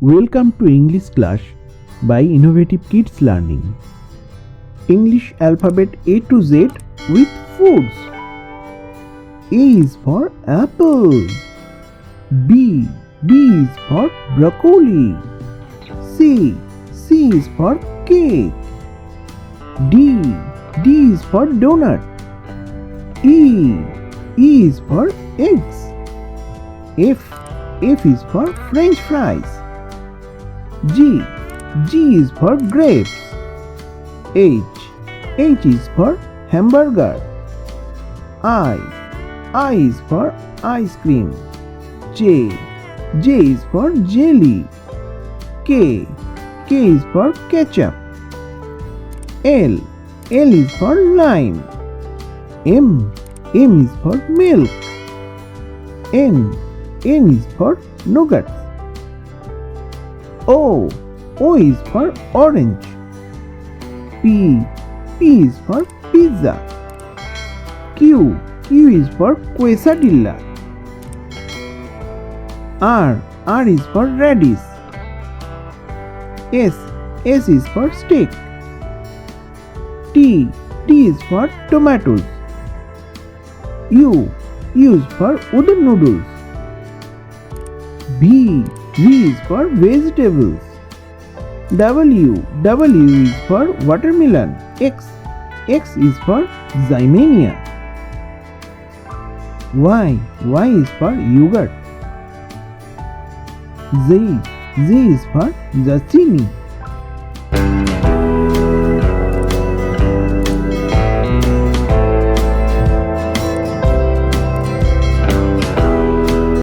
Welcome to English class by Innovative Kids Learning. English alphabet A to Z with foods. A is for apple. B is for broccoli. C is for cake. D is for donut. E is for eggs. F is for French fries. G is for grapes. H is for hamburger. I is for ice cream. J is for jelly. K is for ketchup. L is for lime. M is for milk. N is for nougat. O is for orange. P is for pizza. Q is for quesadilla. R is for radish. S is for steak. T is for tomatoes. U is for udon noodles. V is for vegetables. W is for watermelon. X is for Zymania. Y is for yogurt. Z is for zucchini.